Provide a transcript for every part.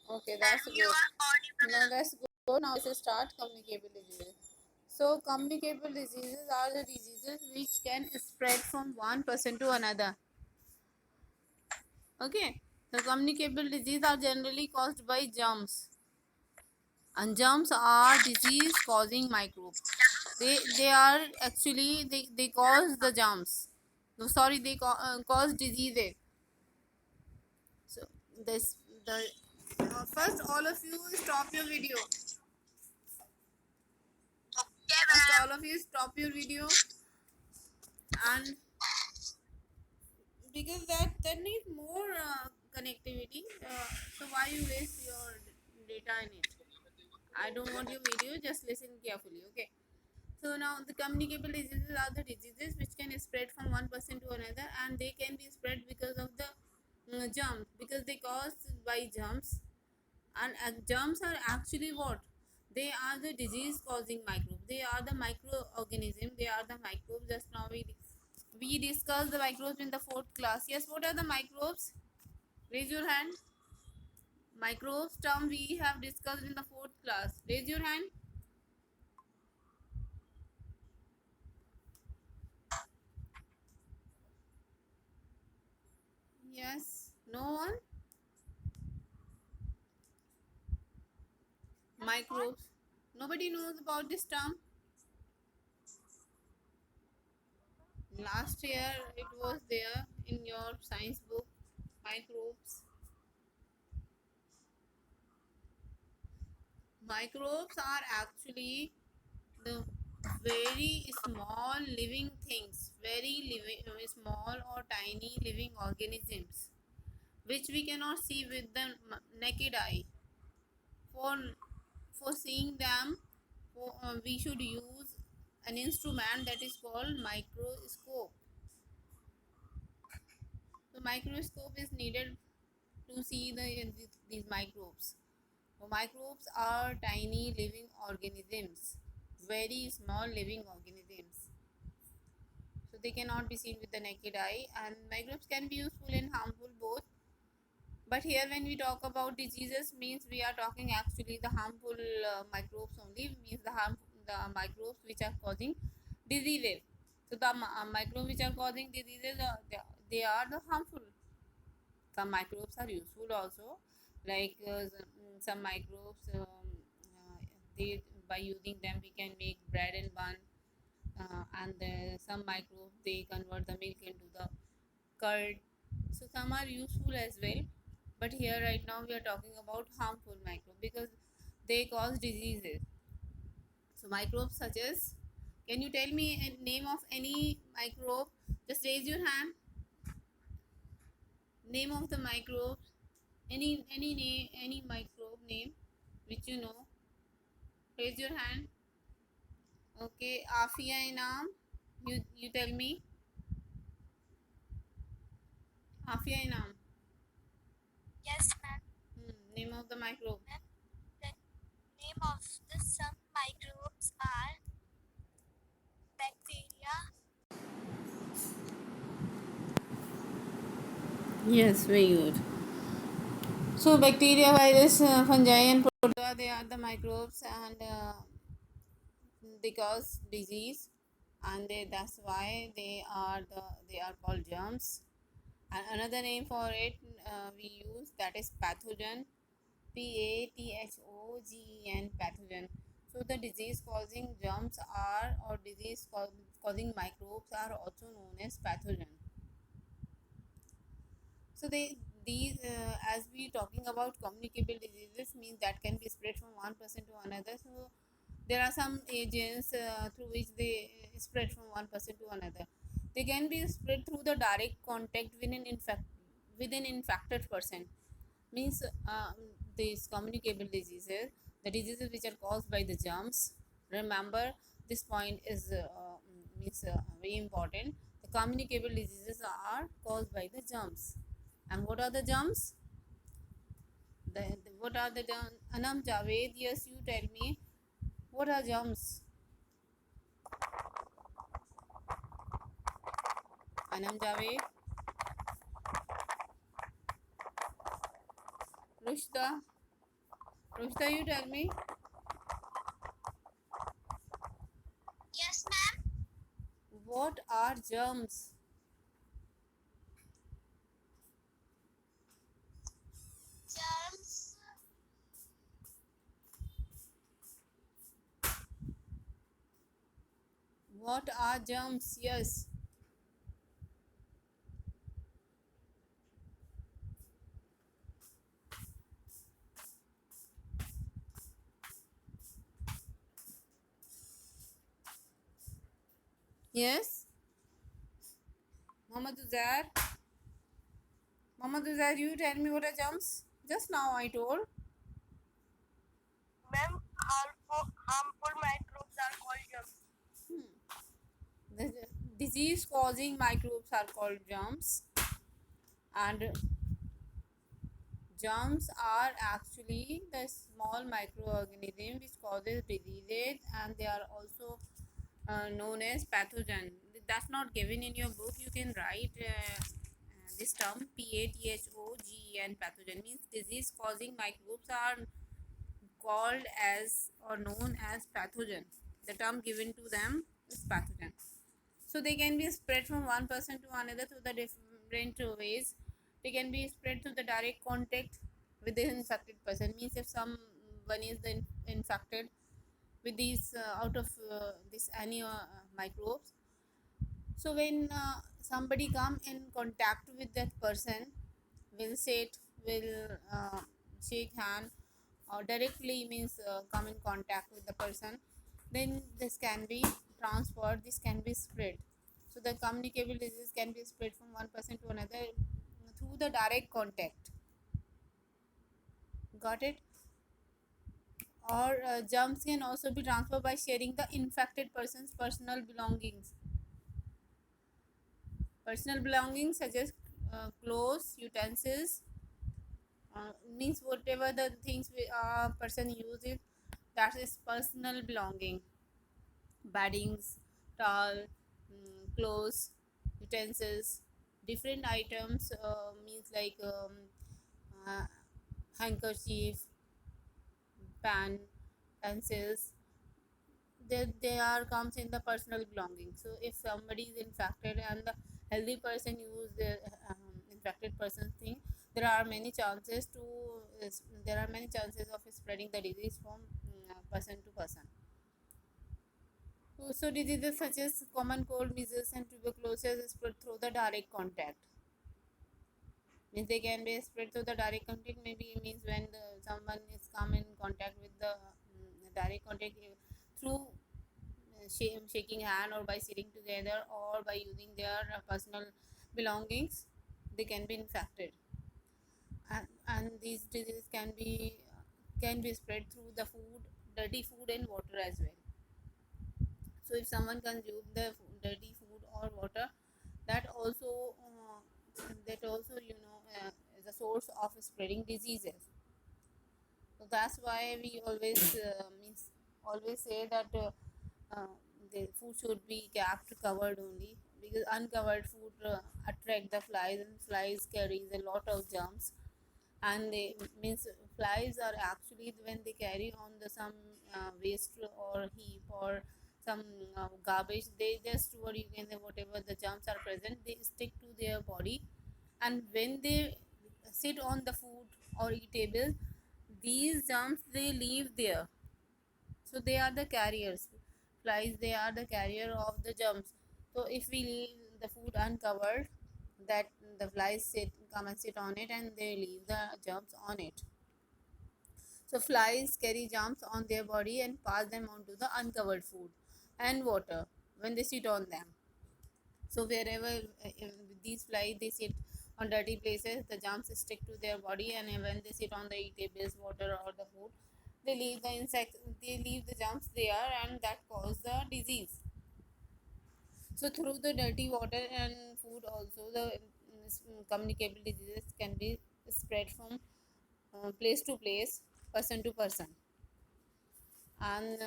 Okay, that's good. Now that's good. Now let's start communicable diseases. So communicable diseases are the diseases which can spread from one person to another. Okay. The communicable diseases are generally caused by germs. And germs are disease causing microbes. They are actually they cause the germs. No, sorry, they cause diseases. So this the first all of you stop your video. First all of you stop your video, and because that needs more connectivity. So why you waste your data in it? I don't want your video. Just listen carefully. Okay. So now the communicable diseases are the diseases which can spread from one person to another, and they can be spread because of the germs, because they caused by germs. And germs are actually what? They are the disease causing microbes. They are the microorganism. They are the microbes. Just now we discussed the microbes in the fourth class. Yes, what are the microbes? Raise your hand. Microbes term we have discussed in the fourth class. Raise your hand. Yes. No one. Microbes. Nobody knows about this term. Last year it was there in your science book. Microbes. Microbes are actually the very small living things, small or tiny living organisms, which we cannot see with the naked eye. For for seeing them, we should use an instrument that is called microscope. So microscope is needed to see these microbes. So microbes are tiny living organisms, very small living organisms. So they cannot be seen with the naked eye, and microbes can be useful and harmful both. But here when we talk about diseases, means we are talking actually the harmful microbes only, means the microbes which are causing diseases. So the microbes which are causing diseases, they are the harmful. Some microbes are useful also, like some microbes, they by using them we can make bread and bun, and some microbes they convert the milk into the curd. So some are useful as well, but here right now we are talking about harmful microbes because they cause diseases. So microbes such as, can you tell me a name of any microbe? Just raise your hand. Name of the microbes. Any name, any microbe name which you know. Raise your hand. Okay, Afia Inam. You tell me. Afia Inam. Yes, ma'am. Name of the microbe. Ma'am, the name of the some microbes are bacteria. Yes, very good. So bacteria, virus, fungi, and protozoa, they are the microbes, and they cause disease, and that's why they are called germs. And another name for it we use, that is pathogen. Pathogen, pathogen. So the disease causing germs are, or causing microbes are also known as pathogen. So these as we talking about communicable diseases, means that can be spread from one person to another. So there are some agents through which they spread from one person to another. They can be spread through the direct contact with an infected person. Means these communicable diseases, the diseases which are caused by the germs. Remember, this point is means very important. The communicable diseases are caused by the germs. And what are the germs? What are the germs? Anam Javed, yes, you tell me. What are germs? Anam Javed, Rushda. Rushta, you tell me. Yes, ma'am. What are germs? Germs. What are germs? Yes. Yes. Muhammad Uzair. Muhammad Uzair, you tell me what are germs? Just now I told. Ma'am, harmful microbes are called germs. The disease causing microbes are called germs, and germs are actually the small microorganism which causes diseases, and they are also known as pathogen. That's not given in your book. You can write this term pathogen. Pathogen means disease causing microbes are called as or known as pathogen. The term given to them is pathogen. So they can be spread from one person to another through the different ways. They can be spread through the direct contact with the infected person. Means if someone is infected with these out of this any microbes, so when somebody come in contact with that person, will sit, will shake hand, or directly means come in contact with the person, then this can be transferred, this can be spread. So the communicable disease can be spread from one person to another through the direct contact. Got it? Or germs can also be transferred by sharing the infected person's personal belongings. Personal belongings such as clothes, utensils, means whatever the things a person uses, that is personal belonging. Beddings, towel, clothes, utensils, different items, means like uh, handkerchief, pen, pencils. They are comes in the personal belongings. So if somebody is infected and the healthy person use the infected person's thing, there are many chances to there are many chances of spreading the disease from person to person. So diseases such as common cold, measles, and tuberculosis spread through the direct contact. Means they can be spread through the direct contact. Maybe means when someone is come in contact with the direct contact through shaking hand, or by sitting together, or by using their personal belongings, they can be infected. And these diseases can be spread through the food, dirty food, and water as well. So if someone consumes the dirty food or water, that also is a source of spreading diseases. So that's why we always say that uh, the food should be kept covered only, because uncovered food attract the flies, and flies carries a lot of germs. And they means flies are actually when they carry on the some waste or heap or some garbage, they just what you can say, whatever the germs are present, they stick to their body. And when they sit on the food or eatable, these germs they leave there. So they are the carriers. Flies, they are the carrier of the germs. So if we leave the food uncovered, that the flies come and sit on it, and they leave the germs on it. So flies carry germs on their body and pass them on to the uncovered food and water when they sit on them. So wherever these flies they sit on dirty places, the germs stick to their body, and when they sit on the eatables, water, or the food, they leave the germs there, and that cause the disease. So through the dirty water and food also, the communicable diseases can be spread from place to place, person to person, and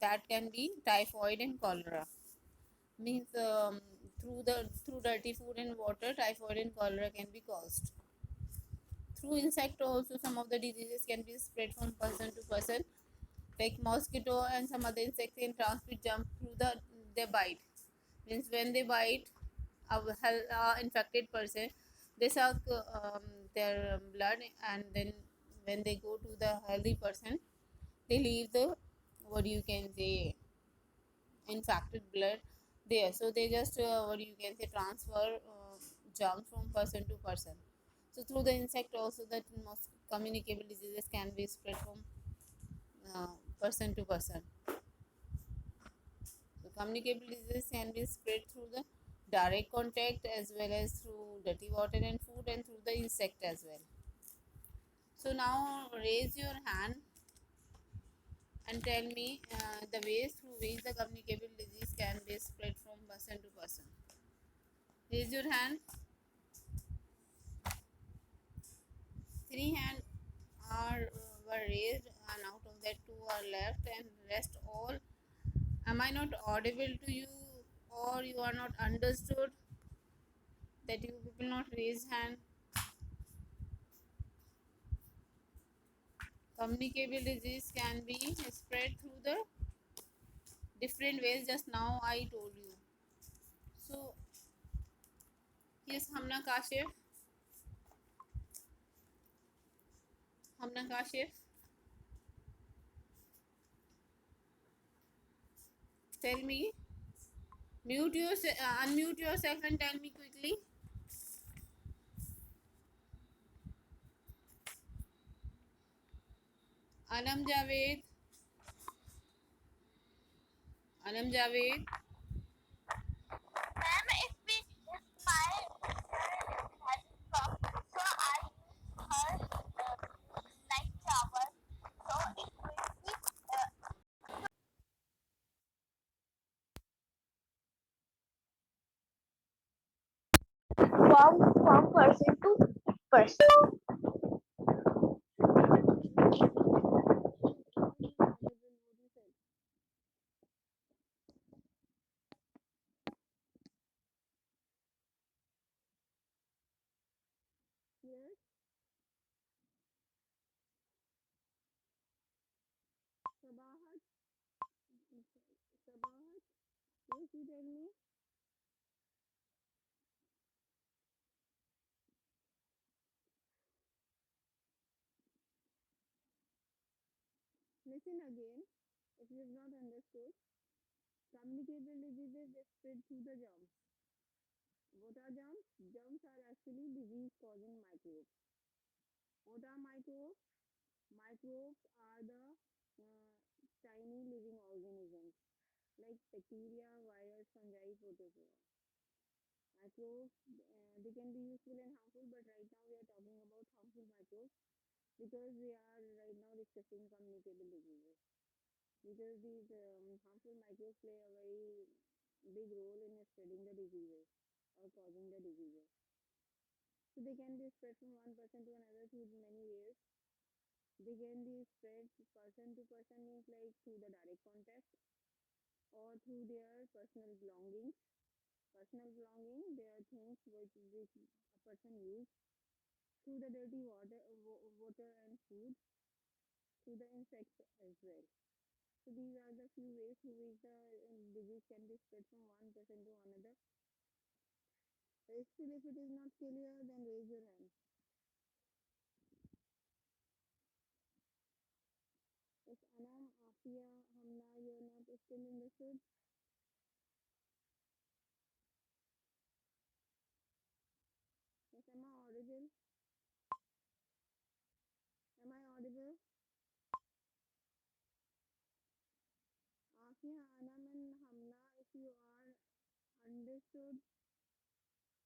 that can be typhoid and cholera. Means through dirty food and water, typhoid and cholera can be caused through insect also some of the diseases can be spread from person to person, like mosquito and some other insects can transmit jump through their bite. Means when they bite a infected person, they suck their blood, and then when they go to the healthy person, they leave the, what you can say, infected blood there. So they just what you can say, transfer germs from person to person. So through the insect also that most communicable diseases can be spread from person to person. So communicable diseases can be spread through the direct contact as well as through dirty water and food and through the insect as well. So now raise your hand and tell me the ways through which the communicable disease can be spread from person to person. Raise your hand. Three hands are were raised, and out of that two are left, and rest all. Am I not audible to you, or you are not understood that you people not raise hand? Communicable disease can be spread through the different ways. Just now I told you. So yes, Hamna Kashif, tell me. Unmute yourself and tell me quickly. Anam Javed, Anam Javed. Ma'am, if my sister has come, so I use her like shower. So it will be from person to person. Yes, Sabahat, Sabahat. Yes, you tell me. Listen again. If you have not understood, communicable diseases they spread through the germs. What are germs? Germs are actually disease-causing microbes. What are microbes? Microbes are the tiny living organisms like bacteria, virus, fungi, protozoa. Microbes, they can be useful and harmful, but right now we are talking about harmful microbes because we are right now discussing communicable diseases. Because these harmful microbes play a very big role in spreading the diseases or causing the diseases. So they can be spread from one person to another through many ways. They can be spread person to person, means like through the direct contact or through their personal belongings. Personal belonging, they are things which a person use through the dirty water and food, through the insects as well. So these are the few ways through which the disease can be spread from one person to another. Still, if it is not clear, then raise your hand. If Anam, Afia, Hamna, you are not still understood. Yes, am I audible? Am I audible? Afia, Anam, and Hamna, if you are understood,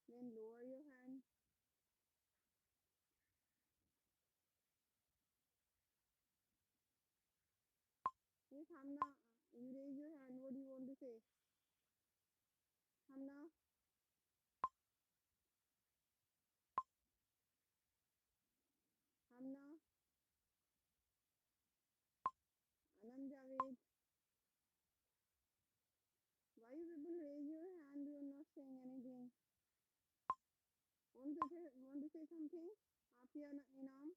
then lower your hand. Yes, Hamna, you raise your hand. What do you want to say? Hamna, Hamna, Anam Javed. Why you people raise your hand? You are not saying anything. Want to say something? Afia Ninam.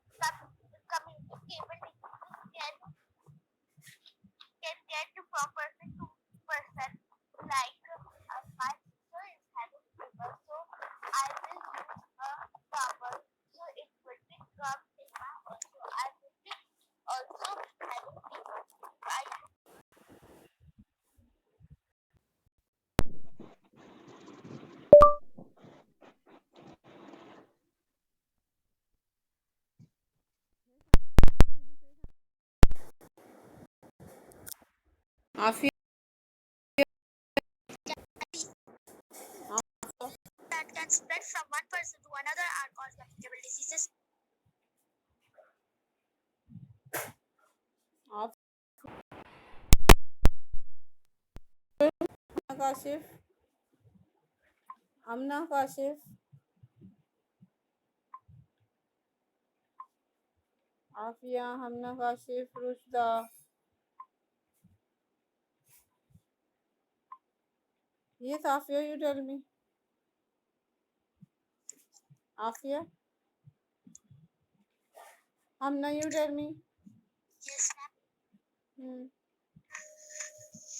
Community cable diseases can get to property to person. Like my sister is having fever, so I will use a towel, so it will be come in my hair. So I will be also having fever. I Afia. that can spread from one person to another are called communicable diseases. Kashif. Amna Kashif. Afia, Hamna Kashif, Rushda. Yes, Afia, you tell me. Afia, Hamna, you tell me. Yes, Hmm.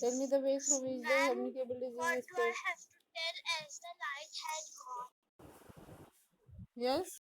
Tell me the way through which the ma'am. communicable What disease is do I spread. have to tell as the light had gone? Yes.